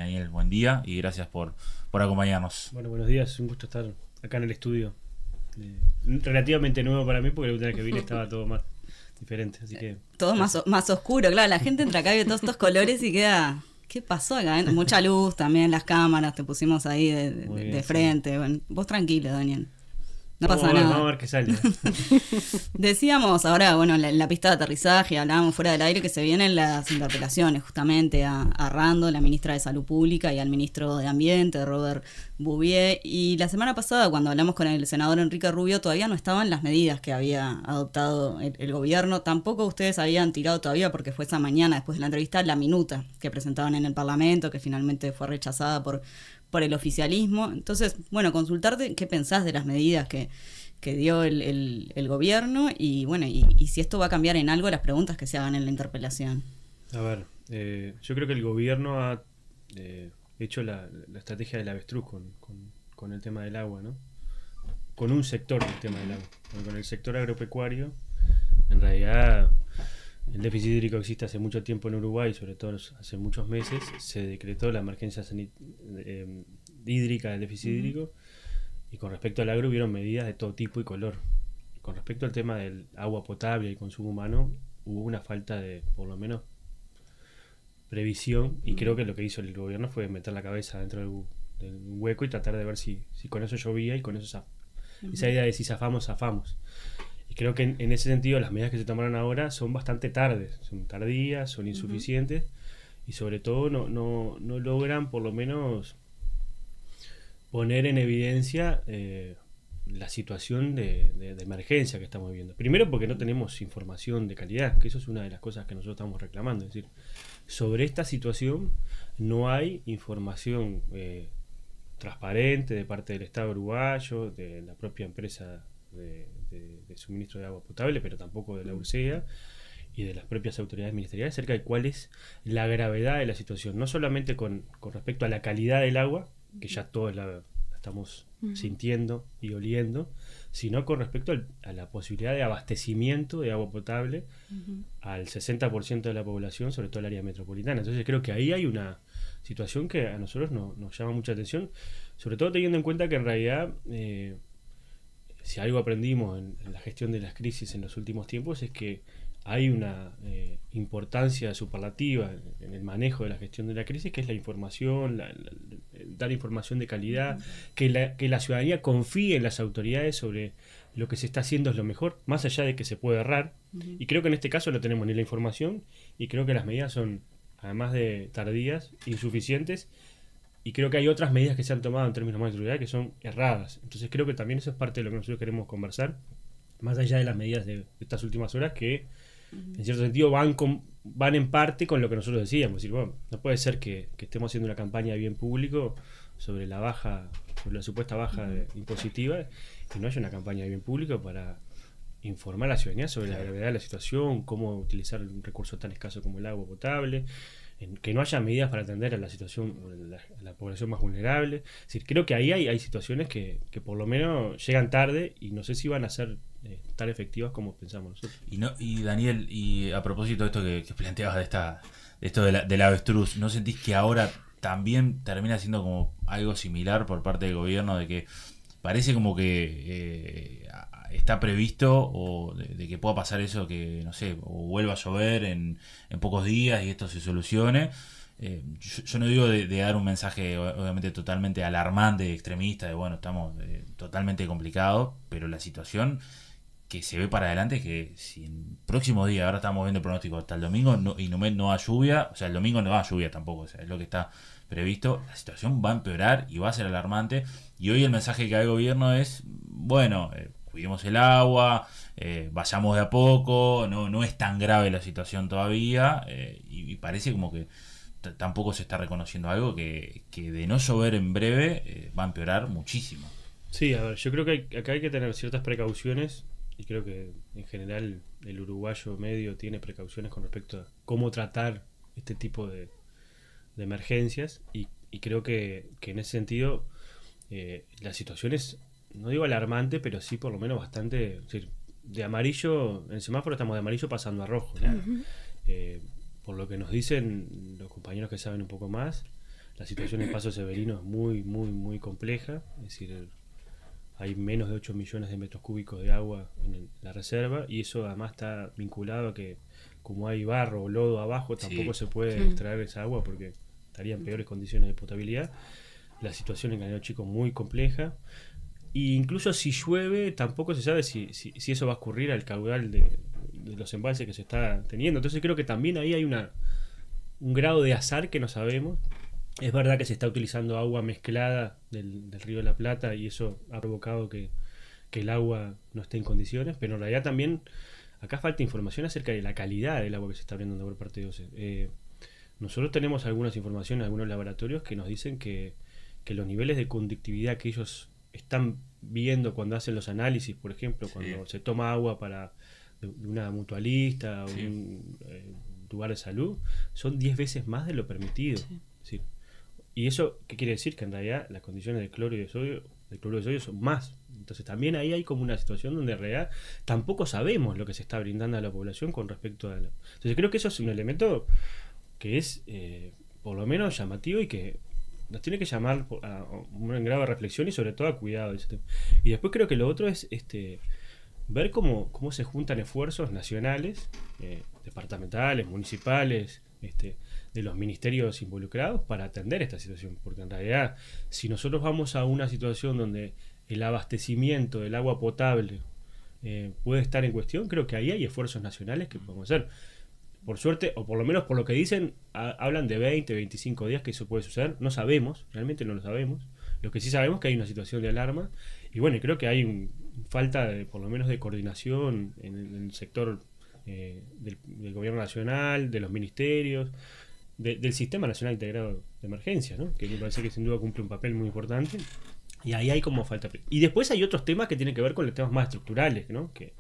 Daniel, buen día y gracias por acompañarnos. Bueno, buenos días, es un gusto estar acá en el estudio. Relativamente nuevo para mí porque la última vez que vine estaba todo más diferente, así que... Todo más oscuro, claro, la gente entra acá y ve todos estos colores y queda... ¿Qué pasó acá? Mucha luz también, las cámaras, te pusimos ahí de frente. Sí. Bueno, vos tranquilo, Daniel. No pasa nada. Vamos a ver qué sale. Decíamos ahora, bueno, en la pista de aterrizaje, hablábamos fuera del aire que se vienen las interpelaciones justamente a Rando, la ministra de Salud Pública, y al ministro de Ambiente, Robert Bouvier. Y la semana pasada, cuando hablamos con el senador Enrique Rubio, todavía no estaban las medidas que había adoptado el gobierno. Tampoco ustedes habían tirado todavía, porque fue esa mañana, después de la entrevista, la minuta que presentaban en el Parlamento, que finalmente fue rechazada por el oficialismo. Entonces, bueno, consultarte qué pensás de las medidas que dio el gobierno y bueno, y si esto va a cambiar en algo las preguntas que se hagan en la interpelación. A ver, yo creo que el gobierno ha hecho la estrategia del avestruz con el tema del agua, ¿no? Con un sector del tema del agua. Con el sector agropecuario, en realidad, el déficit hídrico existe hace mucho tiempo en Uruguay, sobre todo hace muchos meses. Se decretó la emergencia hídrica del déficit hídrico, y con respecto al agro hubieron medidas de todo tipo y color. Con respecto al tema del agua potable y consumo humano, hubo una falta de, por lo menos, previsión, y creo que lo que hizo el gobierno fue meter la cabeza dentro del hueco y tratar de ver si con eso llovía, y con eso esa idea de si zafamos. Y creo que en ese sentido las medidas que se tomaron ahora son bastante tardes, son tardías, son insuficientes, y sobre todo no logran por lo menos poner en evidencia la situación de emergencia que estamos viviendo. Primero porque no tenemos información de calidad, que eso es una de las cosas que nosotros estamos reclamando. Es decir, sobre esta situación no hay información transparente de parte del Estado uruguayo, de la propia empresa de suministro de agua potable, pero tampoco de la URSEA y de las propias autoridades ministeriales acerca de cuál es la gravedad de la situación, no solamente con respecto a la calidad del agua, que ya todos la estamos sintiendo y oliendo, sino con respecto a la posibilidad de abastecimiento de agua potable al 60% de la población, sobre todo el área metropolitana. Entonces creo que ahí hay una situación que a nosotros nos llama mucha atención, sobre todo teniendo en cuenta que en realidad si algo aprendimos en la gestión de las crisis en los últimos tiempos es que hay una importancia superlativa en el manejo de la gestión de la crisis, que es la información, dar información de calidad, que la ciudadanía confíe en las autoridades sobre lo que se está haciendo es lo mejor, más allá de que se puede errar. Y creo que en este caso no tenemos ni la información, y creo que las medidas son, además de tardías, insuficientes, y creo que hay otras medidas que se han tomado en términos más de seguridad que son erradas. Entonces creo que también eso es parte de lo que nosotros queremos conversar, más allá de las medidas de estas últimas horas, que en cierto sentido van en parte con lo que nosotros decíamos. Es decir, bueno, no puede ser que estemos haciendo una campaña de bien público sobre la supuesta baja impositiva, y no haya una campaña de bien público para informar a la ciudadanía sobre la gravedad de la situación, cómo utilizar un recurso tan escaso como el agua potable, que no haya medidas para atender a la situación, a la población más vulnerable. Es decir, creo que ahí hay situaciones que por lo menos llegan tarde, y no sé si van a ser tan efectivas como pensamos nosotros. Y Daniel, y a propósito de esto que planteabas de esto del avestruz, ¿no sentís que ahora también termina siendo como algo similar por parte del gobierno, de que parece como que está previsto o de que pueda pasar eso, que no sé, o vuelva a llover en pocos días y esto se solucione? Yo no digo de dar un mensaje obviamente totalmente alarmante, extremista, de bueno, estamos totalmente complicados, pero la situación que se ve para adelante es que si en próximos días, ahora estamos viendo el pronóstico hasta el domingo, no va lluvia, o sea, el domingo no va lluvia tampoco, o sea, es lo que está previsto, la situación va a empeorar y va a ser alarmante. Y hoy el mensaje que da el gobierno es, bueno, cuidemos el agua, vayamos de a poco, no es tan grave la situación todavía, y parece como que tampoco se está reconociendo algo que de no llover en breve va a empeorar muchísimo. Sí, a ver, yo creo que acá hay que tener ciertas precauciones, y creo que en general el uruguayo medio tiene precauciones con respecto a cómo tratar este tipo de emergencias, y creo que en ese sentido la situación es, no digo alarmante, pero sí por lo menos bastante, es decir, de amarillo, en el semáforo estamos de amarillo pasando a rojo, ¿no? Por lo que nos dicen los compañeros que saben un poco más, la situación en Paso Severino es muy, muy, muy compleja. Es decir, hay menos de 8 millones de metros cúbicos de agua en la reserva, y eso además está vinculado a que como hay barro o lodo abajo, tampoco se puede extraer esa agua porque estaría en peores condiciones de potabilidad. La situación en Cañón Chico es muy compleja. E incluso si llueve, tampoco se sabe si eso va a ocurrir al caudal de los embalses que se está teniendo. Entonces creo que también ahí hay un grado de azar que no sabemos. Es verdad que se está utilizando agua mezclada del Río de la Plata, y eso ha provocado que el agua no esté en condiciones, pero en realidad también acá falta información acerca de la calidad del agua que se está brindando por parte de OCE. Nosotros tenemos algunas informaciones, algunos laboratorios que nos dicen que los niveles de conductividad que ellos están viendo cuando hacen los análisis, por ejemplo, cuando se toma agua de una mutualista o un lugar de salud, son 10 veces más de lo permitido. Sí. ¿Y eso qué quiere decir? Que en realidad las condiciones del cloro de sodio son más. Entonces también ahí hay como una situación donde en realidad tampoco sabemos lo que se está brindando a la población con respecto a Entonces creo que eso es un elemento que es por lo menos llamativo y que nos tiene que llamar a un grado de reflexión y sobre todo a cuidado. Y después creo que lo otro es ver cómo se juntan esfuerzos nacionales, departamentales, municipales, de los ministerios involucrados para atender esta situación. Porque en realidad, si nosotros vamos a una situación donde el abastecimiento del agua potable puede estar en cuestión, creo que ahí hay esfuerzos nacionales que podemos hacer. Por suerte, o por lo menos por lo que dicen, hablan de 20, 25 días que eso puede suceder. No sabemos, realmente no lo sabemos. Lo que sí sabemos es que hay una situación de alarma. Y bueno, creo que hay falta por lo menos de coordinación en el sector del gobierno nacional, de los ministerios, del Sistema Nacional Integrado de Emergencia, ¿no? Que me parece que sin duda cumple un papel muy importante. Y ahí hay como falta. Y después hay otros temas que tienen que ver con los temas más estructurales, ¿no? Que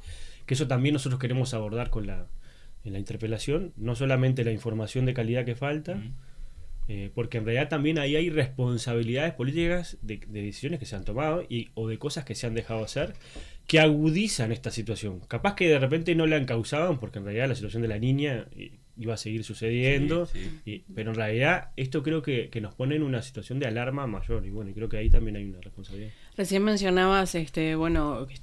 eso también nosotros queremos abordar en la interpelación, no solamente la información de calidad que falta, porque en realidad también ahí hay responsabilidades políticas de decisiones que se han tomado o de cosas que se han dejado hacer que agudizan esta situación. Capaz que de repente no la encauzaban porque en realidad la situación de la niña iba a seguir sucediendo, pero en realidad esto creo que nos pone en una situación de alarma mayor, y bueno, creo que ahí también hay una responsabilidad. Recién mencionabas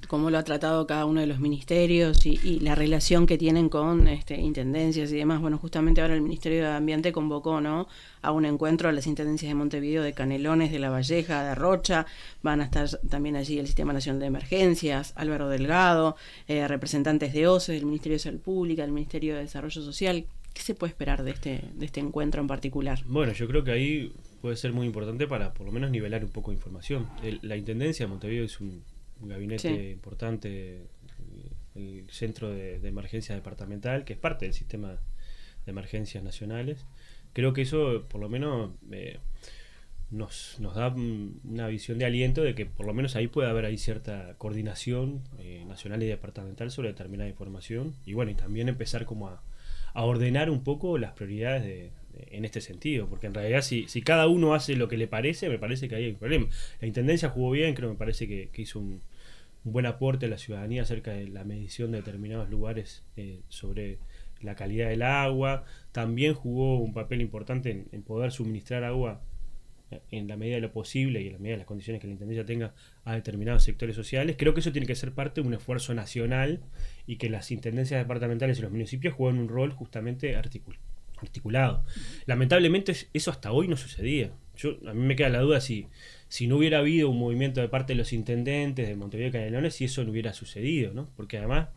cómo lo ha tratado cada uno de los ministerios y la relación que tienen con intendencias y demás. Bueno, justamente ahora el Ministerio de Ambiente convocó, ¿no?, a un encuentro a las intendencias de Montevideo, de Canelones, de La Valleja, de Rocha. Van a estar también allí el Sistema Nacional de Emergencias, Álvaro Delgado, representantes de OCE, del Ministerio de Salud Pública, del Ministerio de Desarrollo Social. ¿Qué se puede esperar de este encuentro en particular? Bueno, yo creo que ahí puede ser muy importante para por lo menos nivelar un poco de información. La Intendencia de Montevideo es un gabinete importante, el Centro de Emergencia Departamental, que es parte del Sistema de Emergencias Nacionales. Creo que eso por lo menos nos da una visión de aliento de que por lo menos ahí puede haber ahí cierta coordinación nacional y departamental sobre determinada información, y bueno, y también empezar como a ordenar un poco las prioridades en este sentido, porque en realidad si cada uno hace lo que le parece, me parece que ahí hay un problema. La Intendencia jugó bien, me parece que hizo un buen aporte a la ciudadanía acerca de la medición de determinados lugares sobre la calidad del agua. También jugó un papel importante en poder suministrar agua en la medida de lo posible y en la medida de las condiciones que la Intendencia tenga a determinados sectores sociales. Creo que eso tiene que ser parte de un esfuerzo nacional, y que las intendencias departamentales y los municipios juegan un rol justamente articulado. Lamentablemente eso hasta hoy no sucedía. A mí me queda la duda si no hubiera habido un movimiento de parte de los intendentes de Montevideo y Canelones, si eso no hubiera sucedido, ¿no? Porque además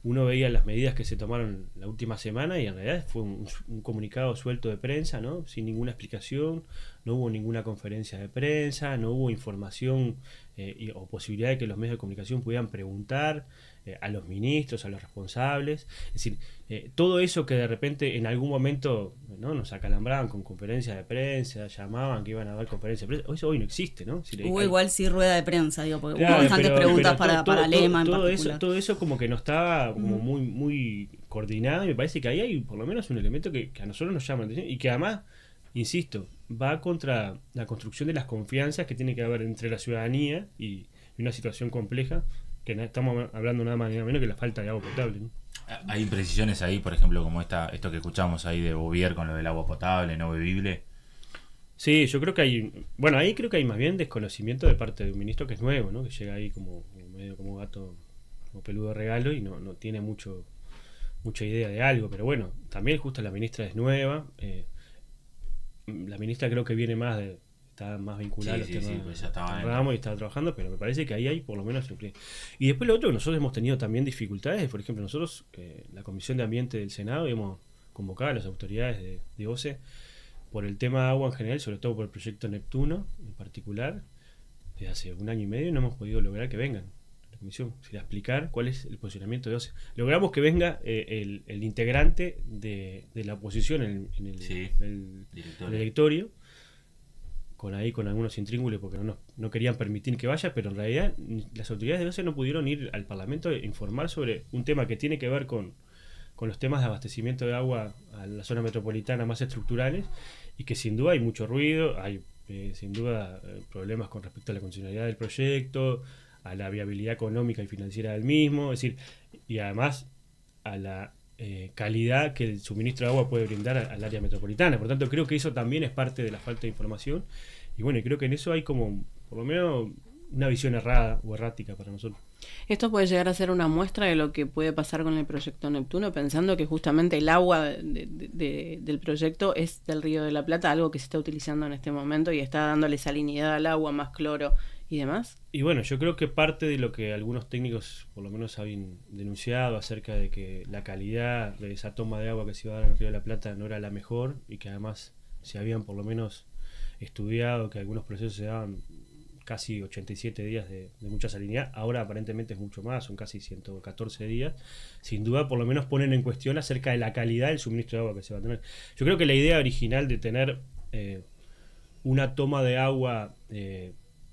uno veía las medidas que se tomaron la última semana y en realidad fue un comunicado suelto de prensa, ¿no?, sin ninguna explicación. No hubo ninguna conferencia de prensa, no hubo información o posibilidad de que los medios de comunicación pudieran preguntar a los ministros, a los responsables. Es decir, todo eso que de repente en algún momento, ¿no?, nos acalambraban con conferencias de prensa, llamaban que iban a haber conferencias de prensa, eso hoy no existe, ¿no? Hubo igual sí rueda de prensa, digo, porque hubo bastantes preguntas para Lema en particular. Todo eso como que no estaba como muy, muy coordinado, y me parece que ahí hay por lo menos un elemento que a nosotros nos llama la atención, y que además, insisto, va contra la construcción de las confianzas que tiene que haber entre la ciudadanía y una situación compleja, que estamos hablando nada más ni nada menos que la falta de agua potable, ¿no? Hay imprecisiones ahí, por ejemplo, como esto que escuchamos ahí de Bouvier con lo del agua potable, no bebible. Sí, yo creo que ahí creo que hay más bien desconocimiento de parte de un ministro que es nuevo, ¿no? Que llega ahí como medio como gato, como peludo de regalo y no tiene mucha idea de algo, pero bueno, también justo la ministra es nueva, la ministra creo que está más vinculada a los temas pues ya estaba Ramos y estaba trabajando, pero me parece que ahí hay por lo menos y después lo otro, nosotros hemos tenido también dificultades, por ejemplo, nosotros, la Comisión de Ambiente del Senado, hemos convocado a las autoridades de OCE por el tema de agua en general, sobre todo por el proyecto Neptuno en particular. Desde hace 1 año y medio no hemos podido lograr que vengan a la comisión, a explicar cuál es el posicionamiento de OCE. Logramos que venga el integrante de la oposición en el directorio, con algunos intríngulos porque no querían permitir que vaya, pero en realidad las autoridades de OCE no pudieron ir al Parlamento a informar sobre un tema que tiene que ver con los temas de abastecimiento de agua a la zona metropolitana más estructurales, y que sin duda hay mucho ruido, hay sin duda problemas con respecto a la condicionalidad del proyecto, a la viabilidad económica y financiera del mismo, es decir, y además a la calidad que el suministro de agua puede brindar al área metropolitana. Por tanto, creo que eso también es parte de la falta de información, y bueno, creo que en eso hay como, por lo menos, una visión errada o errática para nosotros. Esto puede llegar a ser una muestra de lo que puede pasar con el proyecto Neptuno, pensando que justamente el agua del proyecto es del Río de la Plata, algo que se está utilizando en este momento y está dándole salinidad al agua, más cloro y demás. Y bueno, yo creo que parte de lo que algunos técnicos por lo menos habían denunciado acerca de que la calidad de esa toma de agua que se iba a dar en el Río de la Plata no era la mejor, y que además se habían por lo menos estudiado que algunos procesos se daban casi 87 días de mucha salinidad, ahora aparentemente es mucho más, son casi 114 días, sin duda por lo menos ponen en cuestión acerca de la calidad del suministro de agua que se va a tener. Yo creo que la idea original de tener una toma de agua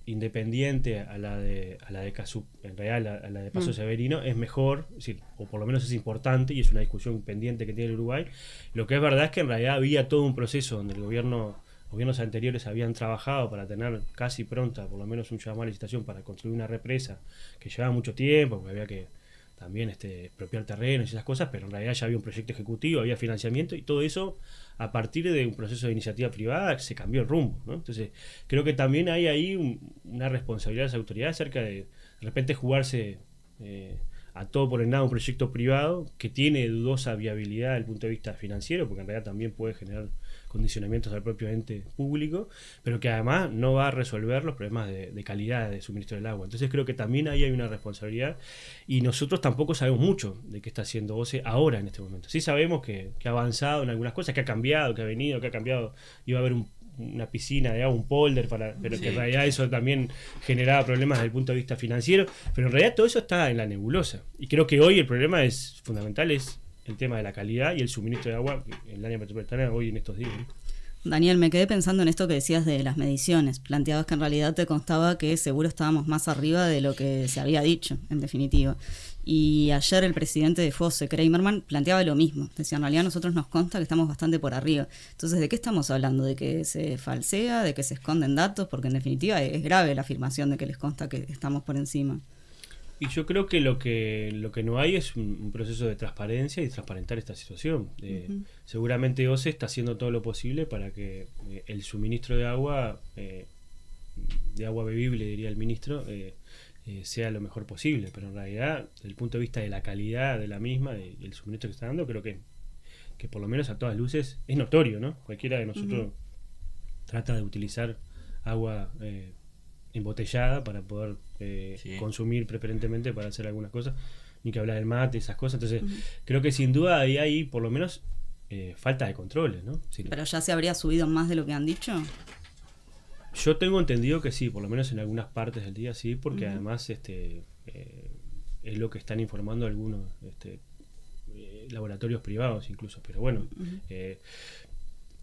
independiente a la de Casup, en realidad a la de Paso Severino, es mejor, es decir, o por lo menos es importante, y es una discusión pendiente que tiene el Uruguay. Lo que es verdad es que en realidad había todo un proceso donde gobiernos anteriores habían trabajado para tener casi pronta por lo menos un llamado a licitación para construir una represa que llevaba mucho tiempo, porque había que también expropiar terrenos y esas cosas, pero en realidad ya había un proyecto ejecutivo, había financiamiento, y todo eso a partir de un proceso de iniciativa privada se cambió el rumbo, ¿no? Entonces creo que también hay ahí una responsabilidad de las autoridades acerca de repente jugarse a todo por el nada un proyecto privado que tiene dudosa viabilidad desde el punto de vista financiero, porque en realidad también puede generar condicionamientos al propio ente público, pero que además no va a resolver los problemas de calidad de suministro del agua. Entonces creo que también ahí hay una responsabilidad, y nosotros tampoco sabemos mucho de qué está haciendo OCE ahora en este momento. Sí sabemos que ha avanzado en algunas cosas, que ha cambiado, que ha venido, que ha cambiado, iba a haber una piscina de agua, un polder, pero que en realidad eso también generaba problemas desde el punto de vista financiero, pero en realidad todo eso está en la nebulosa, y creo que hoy el problema fundamental es el tema de la calidad y el suministro de agua en el área metropolitana hoy en estos días, ¿no? Daniel, me quedé pensando en esto que decías de las mediciones. Planteabas que en realidad te constaba que seguro estábamos más arriba de lo que se había dicho, en definitiva. Y ayer el presidente de FOSE, Kramerman, planteaba lo mismo. Decía, en realidad a nosotros nos consta que estamos bastante por arriba. Entonces, ¿de qué estamos hablando? ¿De que se falsea? ¿De que se esconden datos? Porque en definitiva es grave la afirmación de que les consta que estamos por encima. Y yo creo que lo que no hay es un proceso de transparencia y transparentar esta situación. Seguramente OCE está haciendo todo lo posible para que el suministro de agua bebible, diría el ministro, sea lo mejor posible, pero en realidad desde el punto de vista de la calidad de la misma y el suministro que está dando, creo que por lo menos a todas luces es notorio, ¿no? Cualquiera de nosotros trata de utilizar agua embotellada para poder consumir preferentemente para hacer algunas cosas, ni que hablar del mate, esas cosas. Entonces creo que sin duda ahí hay por lo menos falta de controles, ¿no? Sí. ¿Pero ya se habría subido más de lo que han dicho? Yo tengo entendido que sí, por lo menos en algunas partes del día sí, porque además es lo que están informando algunos laboratorios privados incluso, pero bueno,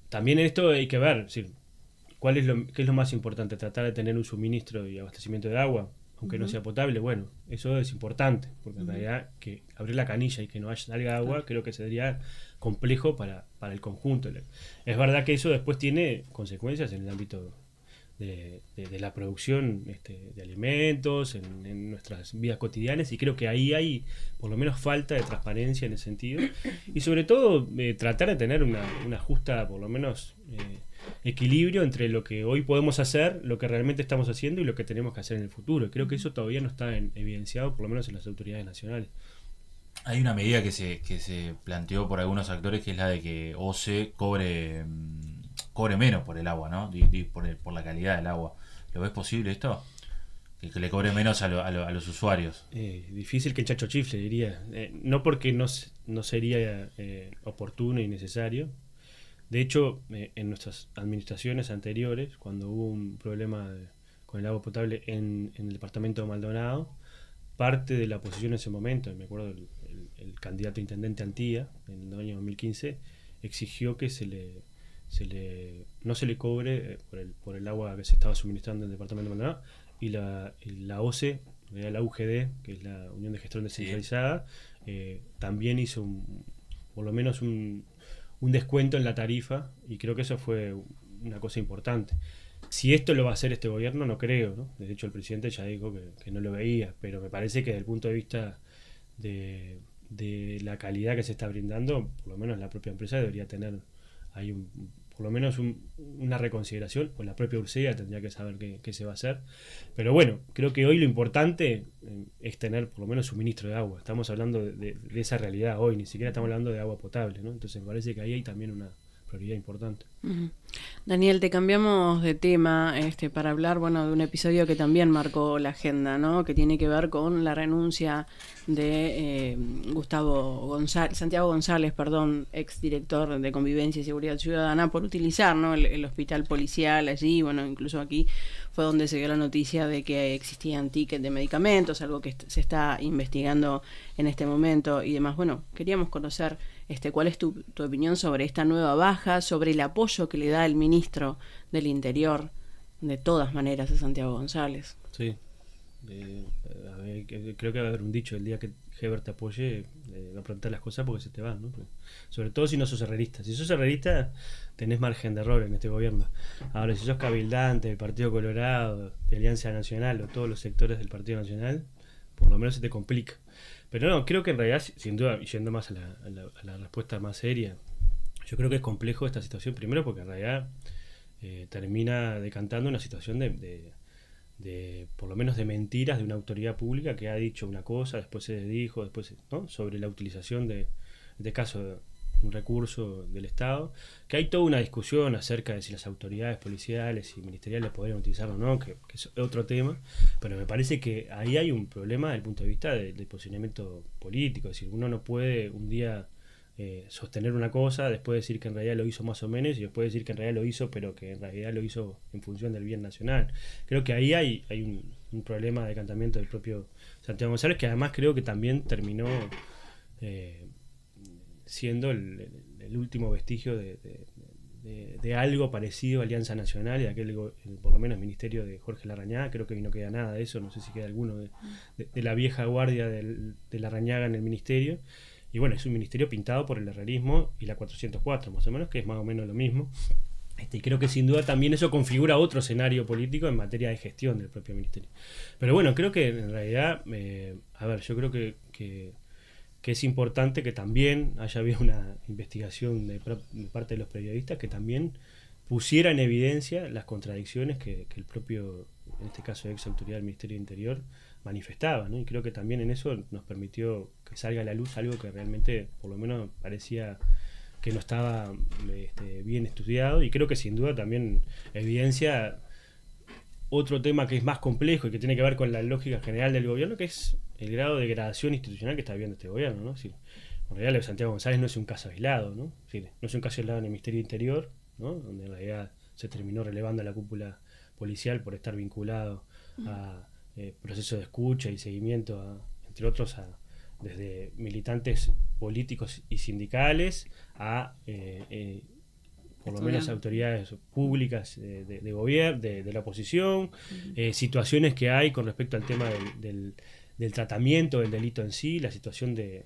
también en esto hay que ver, ¿sí? ¿Qué es lo más importante? Tratar de tener un suministro y abastecimiento de agua, aunque no sea potable. Bueno, eso es importante, porque en realidad que abrir la canilla y que no salga agua, creo que sería complejo para el conjunto. Es verdad que eso después tiene consecuencias en el ámbito de la producción de alimentos, en nuestras vidas cotidianas, y creo que ahí hay por lo menos falta de transparencia en ese sentido, y sobre todo tratar de tener una justa, por lo menos equilibrio entre lo que hoy podemos hacer, lo que realmente estamos haciendo y lo que tenemos que hacer en el futuro. Y creo que eso todavía no está evidenciado, por lo menos en las autoridades nacionales. Hay una medida que se planteó por algunos actores, que es la de que OCE cobre menos por el agua, ¿no? Por la calidad del agua. ¿Lo ves posible esto? Que le cobre menos a los usuarios. Difícil que el chacho chifle, diría. No porque no sería oportuno y necesario. De hecho, en nuestras administraciones anteriores, cuando hubo un problema con el agua potable en el departamento de Maldonado, parte de la oposición en ese momento, me acuerdo el candidato a intendente Antía, en el año 2015, exigió que no se le cobre por el agua que se estaba suministrando en el departamento de Maldonado, y la OCE, la UGD, que es la Unión de Gestión Descentralizada, también hizo por lo menos un descuento en la tarifa, y creo que eso fue una cosa importante. Si esto lo va a hacer este gobierno, no creo, ¿no? De hecho, el presidente ya dijo que no lo veía, pero me parece que desde el punto de vista de la calidad que se está brindando, por lo menos la propia empresa debería tener ahí por lo menos una reconsideración, o la propia URSEA tendría que saber qué se va a hacer. Pero bueno, creo que hoy lo importante es tener por lo menos suministro de agua. Estamos hablando de esa realidad hoy, ni siquiera estamos hablando de agua potable, ¿no? Entonces me parece que ahí hay también una prioridad importante. Daniel, te cambiamos de tema para hablar de un episodio que también marcó la agenda, ¿no? Que tiene que ver con la renuncia de Santiago González, exdirector de Convivencia y Seguridad Ciudadana, por utilizar, ¿no?, el hospital policial allí. Incluso aquí fue donde se dio la noticia de que existían tickets de medicamentos, algo que se está investigando en este momento y demás. Queríamos conocer cuál es tu opinión sobre esta nueva baja, sobre el apoyo que le da el ministro del Interior, de todas maneras, a Santiago González. Sí. Creo que va a haber un dicho: el día que Heber te apoye, va a preguntar las cosas porque se te van, ¿no? Sobre todo si no sos herrerista. Si sos herrerista, tenés margen de error en este gobierno. Ahora, si sos cabildante del Partido Colorado, de Alianza Nacional o todos los sectores del Partido Nacional, por lo menos se te complica. Pero no, creo que en realidad, sin duda, yendo más a la respuesta más seria, yo creo que es complejo esta situación, primero porque en realidad termina decantando una situación de por lo menos de mentiras de una autoridad pública que ha dicho una cosa, después se desdijo, después, ¿no?, sobre la utilización de este caso, un recurso del Estado, que hay toda una discusión acerca de si las autoridades policiales y ministeriales podrían utilizarlo o no, que es otro tema, pero me parece que ahí hay un problema desde el punto de vista del posicionamiento político. Es decir, uno no puede un día sostener una cosa, después decir que en realidad lo hizo más o menos, y después decir que en realidad lo hizo, pero que en realidad lo hizo en función del bien nacional. Creo que ahí hay un problema de decantamiento del propio Santiago González, que además creo que también terminó siendo el último vestigio de algo parecido a Alianza Nacional y aquel, por lo menos, ministerio de Jorge Larrañaga. Creo que hoy no queda nada de eso, no sé si queda alguno de la vieja guardia de Larrañaga en el ministerio. Y bueno, es un ministerio pintado por el herrerismo y la 404, más o menos, que es más o menos lo mismo. Y creo que sin duda también eso configura otro escenario político en materia de gestión del propio ministerio. Pero bueno, creo que en realidad, yo creo que es importante que también haya habido una investigación de parte de los periodistas que también pusiera en evidencia las contradicciones que el propio, en este caso, ex autoridad del Ministerio del Interior manifestaba, ¿no? Y creo que también en eso nos permitió que salga a la luz algo que realmente, por lo menos, parecía que no estaba bien estudiado, y creo que sin duda también evidencia otro tema que es más complejo y que tiene que ver con la lógica general del gobierno, que es el grado de degradación institucional que está viviendo este gobierno, ¿no? En realidad, lo de Santiago González no es un caso aislado, ¿no? No es un caso aislado en el Ministerio del Interior, ¿no?, donde en realidad se terminó relevando a la cúpula policial por estar vinculado a procesos de escucha y seguimiento, entre otros, desde militantes políticos y sindicales a por lo menos autoridades públicas de gobierno, de la oposición, situaciones que hay con respecto al tema del tratamiento del delito en sí, la situación de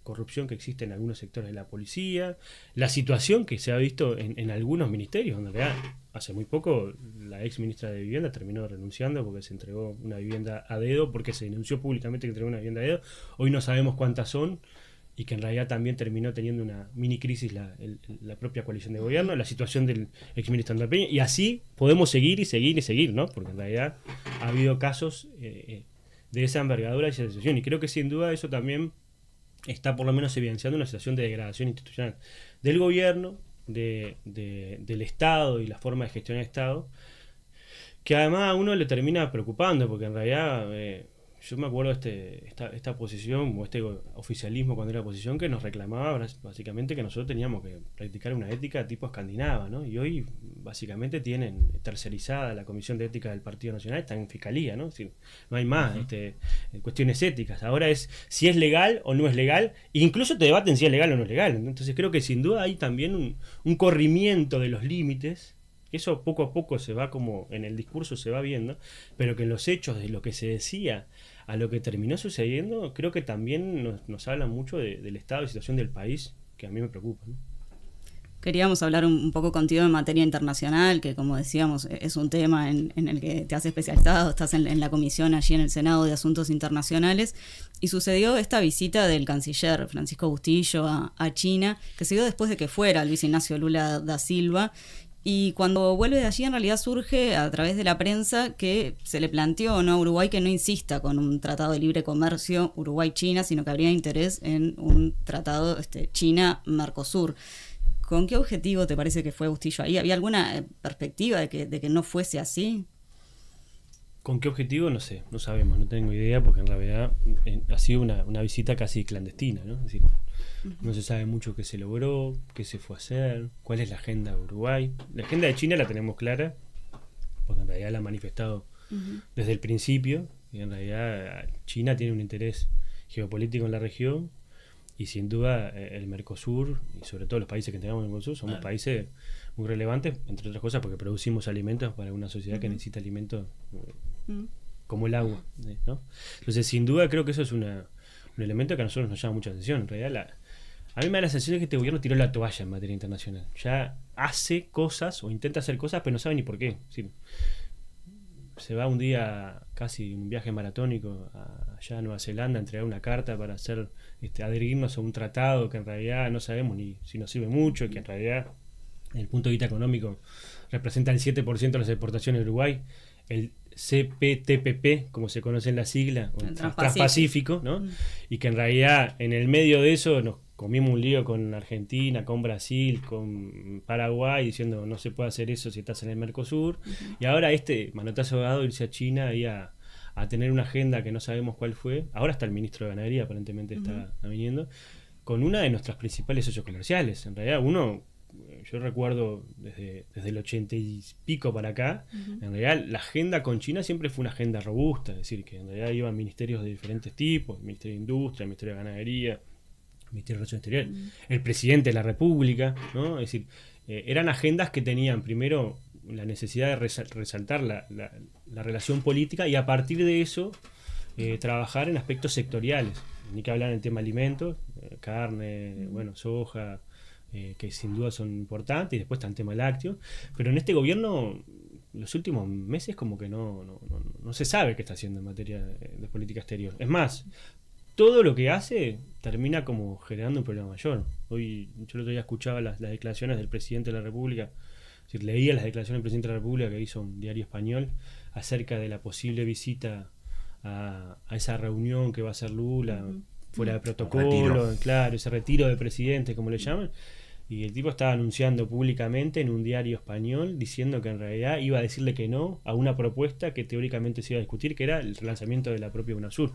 corrupción que existe en algunos sectores de la policía, la situación que se ha visto en algunos ministerios, donde en realidad hace muy poco la ex ministra de Vivienda terminó renunciando porque se entregó una vivienda a dedo, porque se denunció públicamente que entregó una vivienda a dedo. Hoy no sabemos cuántas son, y que en realidad también terminó teniendo una mini crisis la propia coalición de gobierno, la situación del exministro Andrés Peña, y así podemos seguir y seguir y seguir, ¿no? Porque en realidad ha habido casos de esa envergadura y esa situación, y creo que sin duda eso también está por lo menos evidenciando una situación de degradación institucional del gobierno, del Estado y la forma de gestionar el Estado, que además a uno le termina preocupando, porque en realidad yo me acuerdo esta posición o este oficialismo cuando era oposición que nos reclamaba básicamente que nosotros teníamos que practicar una ética tipo escandinava, ¿no? Y hoy básicamente tienen tercerizada la Comisión de Ética del Partido Nacional, está en Fiscalía, ¿no? Es decir, no hay más cuestiones éticas. Ahora es si es legal o no es legal, e incluso te debaten si es legal o no es legal. Entonces creo que sin duda hay también un corrimiento de los límites. Eso poco a poco se va como en el discurso se va viendo, pero que en los hechos de lo que se decía a lo que terminó sucediendo, creo que también nos habla mucho del estado de situación del país, que a mí me preocupa, ¿no? Queríamos hablar un poco contigo en materia internacional, que como decíamos es un tema en el que te has especializado, estás en la comisión allí en el Senado de Asuntos Internacionales, y sucedió esta visita del canciller Francisco Bustillo a China, que se dio después de que fuera Luis Ignacio Lula da Silva. Y cuando vuelve de allí en realidad surge a través de la prensa que se le planteó, ¿no?, a Uruguay que no insista con un tratado de libre comercio Uruguay-China, sino que habría interés en un tratado China-Mercosur. ¿Con qué objetivo te parece que fue Bustillo ahí? ¿Había alguna perspectiva de que no fuese así? ¿Con qué objetivo? No sé, no sabemos, no tengo idea, porque en realidad ha sido una visita casi clandestina, ¿no? Es decir, no se sabe mucho qué se logró, qué se fue a hacer, cuál es la agenda de Uruguay. La agenda de China la tenemos clara, porque en realidad la ha manifestado desde el principio, y en realidad China tiene un interés geopolítico en la región, y sin duda el Mercosur, y sobre todo los países que tenemos en el Mercosur, somos países muy relevantes, entre otras cosas porque producimos alimentos para una sociedad que necesita alimentos como el agua, ¿no? Entonces sin duda creo que eso es un elemento que a nosotros nos llama mucha atención. En realidad a mí me da la sensación de que este gobierno tiró la toalla en materia internacional. Ya hace cosas o intenta hacer cosas, pero no sabe ni por qué. Sí. Se va un día, casi un viaje maratónico allá a Nueva Zelanda, a entregar una carta para adherirnos a un tratado que en realidad no sabemos ni si nos sirve mucho, y que en realidad, desde el punto de vista económico, representa el 7% de las exportaciones de Uruguay. El CPTPP, como se conoce en la sigla, el Transpacífico, ¿no? Y que en realidad en el medio de eso nos comimos un lío con Argentina, con Brasil, con Paraguay, diciendo no se puede hacer eso si estás en el Mercosur. Y ahora manotazo dado, irse a China y a tener una agenda que no sabemos cuál fue. Ahora está el ministro de Ganadería, aparentemente está viniendo, con una de nuestras principales socios comerciales. En realidad yo recuerdo desde el 80 y pico para acá, en realidad la agenda con China siempre fue una agenda robusta, es decir, que en realidad iban ministerios de diferentes tipos, el Ministerio de Industria, el Ministerio de Ganadería, el Ministerio de Relaciones Exteriores, el presidente de la República, ¿no? Es decir, eran agendas que tenían primero la necesidad de resaltar la relación política, y a partir de eso trabajar en aspectos sectoriales, ni que hablar en el tema alimentos, carne, soja, que sin duda son importantes, y después está el tema lácteo, pero en este gobierno los últimos meses como que no se sabe qué está haciendo en materia de política exterior. Es más, todo lo que hace termina como generando un problema mayor. Yo el otro día escuchaba las declaraciones del presidente de la República, es decir, leía las declaraciones del presidente de la República que hizo un diario español acerca de la posible visita a esa reunión que va a hacer Lula, fuera de protocolo, claro, ese retiro de presidente, como le llaman. Y el tipo estaba anunciando públicamente en un diario español, diciendo que en realidad iba a decirle que no a una propuesta que teóricamente se iba a discutir, que era el relanzamiento de la propia UNASUR.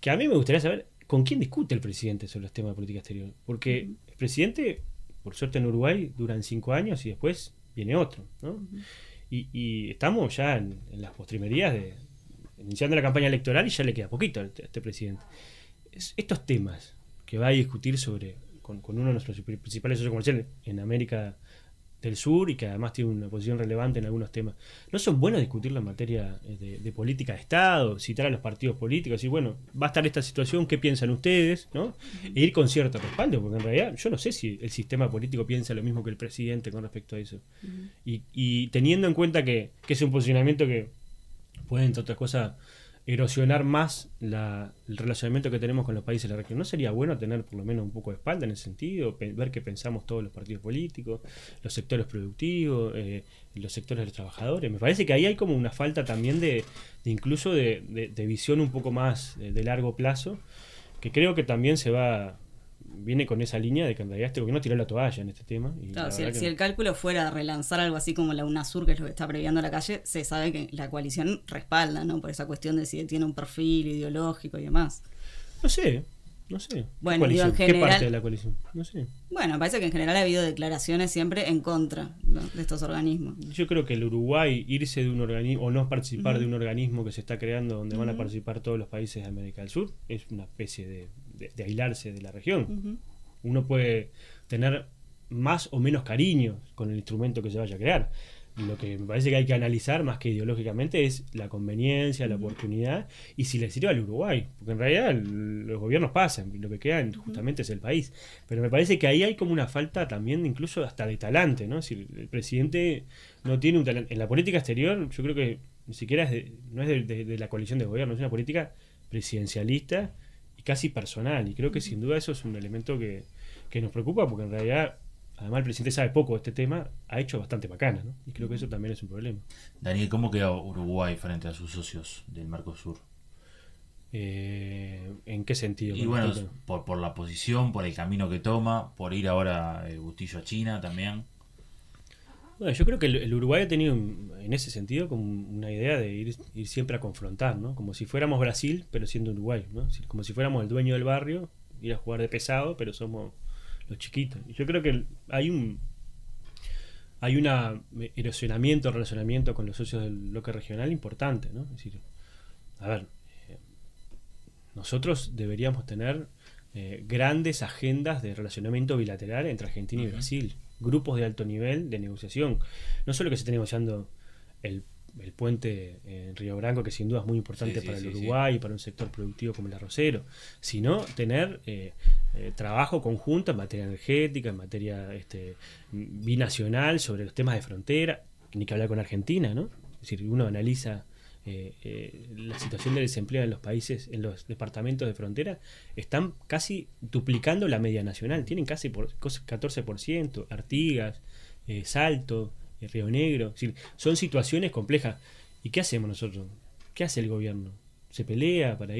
Que a mí me gustaría saber con quién discute el presidente sobre los temas de política exterior. Porque el presidente, por suerte en Uruguay, duran 5 años y después viene otro, ¿no? Y estamos ya en las postrimerías iniciando la campaña electoral, y ya le queda poquito a este presidente. Estos temas que va a discutir con uno de nuestros principales socios comerciales en América del Sur, y que además tiene una posición relevante en algunos temas, ¿no son buenos discutirlo en materia de política de Estado, citar a los partidos políticos, y bueno, va a estar esta situación, ¿qué piensan ustedes? ¿No? E ir con cierto respaldo, porque en realidad yo no sé si el sistema político piensa lo mismo que el presidente con respecto a eso. Y teniendo en cuenta que es un posicionamiento que puede, entre otras cosas, erosionar más el relacionamiento que tenemos con los países de la región. ¿No sería bueno tener por lo menos un poco de espalda en ese sentido? Ver qué pensamos todos los partidos políticos, los sectores productivos, los sectores de los trabajadores. Me parece que ahí hay como una falta también de incluso de visión un poco más de largo plazo, que creo que también viene con esa línea de que en realidad este gobierno tiró la toalla en este tema. Y claro, si el cálculo fuera relanzar algo así como la UNASUR, que es lo que está previando la calle, se sabe que la coalición respalda, ¿no? Por esa cuestión de si tiene un perfil ideológico y demás. No sé. Bueno, digo, en general, ¿qué parte de la coalición? No sé. Bueno, parece que en general ha habido declaraciones siempre en contra, ¿no?, de estos organismos. Yo creo que el Uruguay irse de un organismo o no participar de un organismo que se está creando donde van a participar todos los países de América del Sur es una especie de aislarse de la región. Uno puede tener más o menos cariño con el instrumento que se vaya a crear. Lo que me parece que hay que analizar más que ideológicamente es la conveniencia, la oportunidad y si le sirve al Uruguay, porque en realidad los gobiernos pasan, lo que queda justamente es el país, pero me parece que ahí hay como una falta también incluso hasta de talante, ¿no? Si el presidente no tiene un talante en la política exterior, yo creo que ni siquiera no es de la coalición de gobierno, es una política presidencialista y casi personal, y creo que sin duda eso es un elemento que nos preocupa, porque en realidad además el presidente sabe poco de este tema, ha hecho bastante macana, ¿no? Y creo que eso también es un problema. Daniel, ¿cómo queda Uruguay frente a sus socios del Mercosur? ¿En qué sentido? Y bueno, por la posición, por el camino que toma, por ir ahora Bustillo a China también. Bueno, yo creo que el Uruguay ha tenido en ese sentido como una idea de ir siempre a confrontar, ¿no? Como si fuéramos Brasil, pero siendo Uruguay, ¿no? Como si fuéramos el dueño del barrio, ir a jugar de pesado, pero somos los chiquitos. Y yo creo que hay un erosionamiento, relacionamiento con los socios del bloque regional importante, ¿no? Es decir, a ver, nosotros deberíamos tener grandes agendas de relacionamiento bilateral entre Argentina y Brasil, grupos de alto nivel de negociación. No solo que se esté negociando el puente en Río Branco, que sin duda es muy importante para el Uruguay y para un sector productivo como el arrocero, sino tener trabajo conjunto en materia energética, en materia binacional, sobre los temas de frontera, ni que hablar con Argentina, ¿no? Es decir, uno analiza la situación del desempleo en los países, en los departamentos de frontera, están casi duplicando la media nacional, tienen casi 14%, Artigas, Salto, Río Negro, es decir, son situaciones complejas. ¿Y qué hacemos nosotros? ¿Qué hace el gobierno? ¿Se pelea para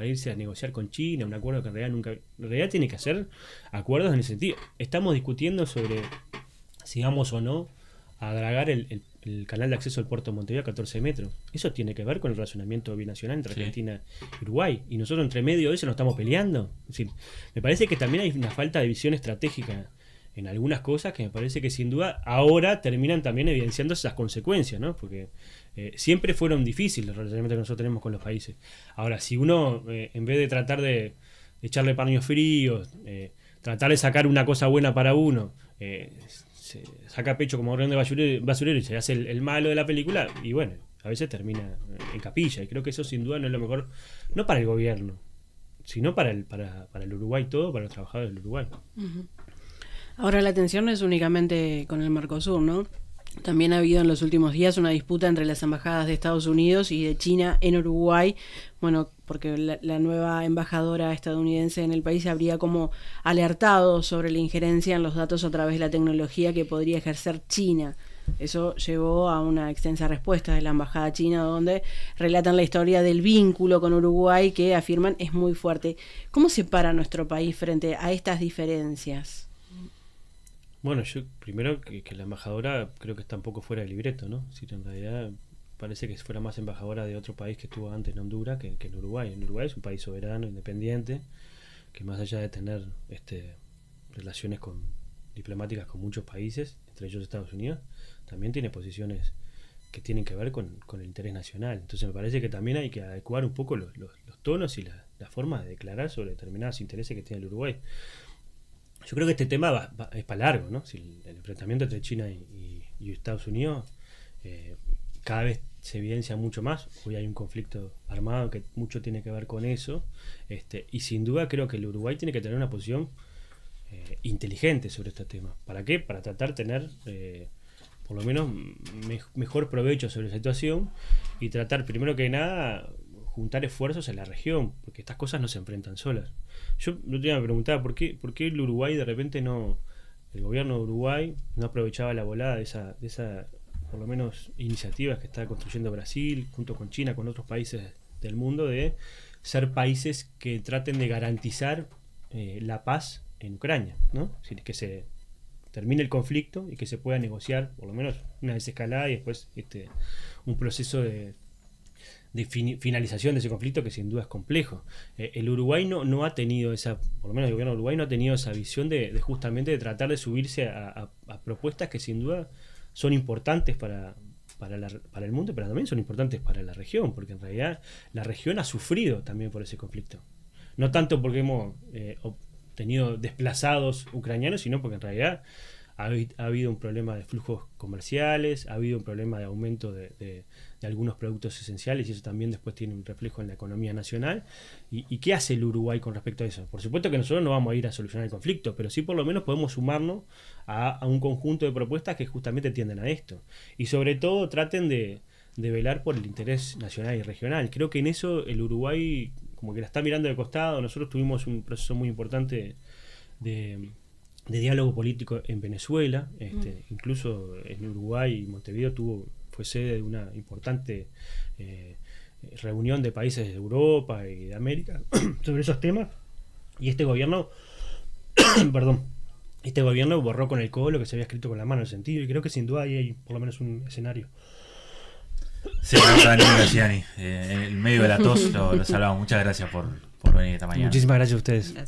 irse a negociar con China un acuerdo que en realidad tiene que hacer acuerdos en ese sentido? Estamos discutiendo sobre si vamos o no a dragar el canal de acceso al puerto de Montevideo a 14 metros. Eso tiene que ver con el relacionamiento binacional entre Argentina y Uruguay. Y nosotros entre medio de eso nos estamos peleando. Es decir, me parece que también hay una falta de visión estratégica en algunas cosas que me parece que sin duda ahora terminan también evidenciando esas consecuencias, ¿no? Porque siempre fueron difíciles los relacionamientos que nosotros tenemos con los países. Ahora, si uno, en vez de tratar de echarle paños fríos, tratar de sacar una cosa buena para uno, se saca pecho como orden de basurero y se hace el malo de la película, y bueno, a veces termina en capilla. Y creo que eso sin duda no es lo mejor, no para el gobierno, sino para el Uruguay todo, para los trabajadores del Uruguay. Ahora la tensión no es únicamente con el Mercosur, ¿no? También ha habido en los últimos días una disputa entre las embajadas de Estados Unidos y de China en Uruguay, bueno, porque la nueva embajadora estadounidense en el país habría como alertado sobre la injerencia en los datos a través de la tecnología que podría ejercer China. Eso llevó a una extensa respuesta de la embajada china, donde relatan la historia del vínculo con Uruguay que afirman es muy fuerte. ¿Cómo se para nuestro país frente a estas diferencias? Bueno, yo primero que la embajadora creo que está un poco fuera de libreto, ¿no? Es decir, en realidad parece que fuera más embajadora de otro país que estuvo antes en Honduras que en Uruguay. En Uruguay es un país soberano, independiente, que más allá de tener relaciones diplomáticas con muchos países, entre ellos Estados Unidos, también tiene posiciones que tienen que ver con el interés nacional. Entonces me parece que también hay que adecuar un poco los tonos y la forma de declarar sobre determinados intereses que tiene el Uruguay. Yo creo que este tema es para largo, ¿no? Si el enfrentamiento entre China y Estados Unidos cada vez se evidencia mucho más. Hoy hay un conflicto armado que mucho tiene que ver con eso. Y sin duda creo que el Uruguay tiene que tener una posición inteligente sobre este tema. ¿Para qué? Para tratar de tener por lo menos mejor provecho sobre la situación y tratar primero que nada juntar esfuerzos en la región, porque estas cosas no se enfrentan solas. Yo no te iba a preguntar por qué el Uruguay de repente no, el gobierno de Uruguay no aprovechaba la volada de esa por lo menos iniciativas que está construyendo Brasil junto con China, con otros países del mundo, de ser países que traten de garantizar la paz en Ucrania, ¿no? Es decir, que se termine el conflicto y que se pueda negociar por lo menos una desescalada y después un proceso de finalización de ese conflicto que sin duda es complejo. El Uruguay no ha tenido por lo menos el gobierno de Uruguay no ha tenido esa visión de justamente de tratar de subirse a propuestas que sin duda son importantes para el mundo, pero también son importantes para la región, porque en realidad la región ha sufrido también por ese conflicto. No tanto porque hemos tenido desplazados ucranianos, sino porque en realidad ha habido un problema de flujos comerciales, ha habido un problema de aumento de algunos productos esenciales, y eso también después tiene un reflejo en la economía nacional. ¿Y qué hace el Uruguay con respecto a eso? Por supuesto que nosotros no vamos a ir a solucionar el conflicto, pero sí por lo menos podemos sumarnos a un conjunto de propuestas que justamente tienden a esto. Y sobre todo traten de velar por el interés nacional y regional. Creo que en eso el Uruguay como que la está mirando de costado. Nosotros tuvimos un proceso muy importante de diálogo político en Venezuela, incluso en Uruguay y Montevideo fue sede de una importante reunión de países de Europa y de América sobre esos temas, y este gobierno borró con el codo lo que se había escrito con la mano en el sentido, y creo que sin duda ahí hay por lo menos un escenario. Sí, Daniel Graciani, en el medio de la tos lo salvamos. Muchas gracias por venir esta mañana. Muchísimas gracias a ustedes. Gracias.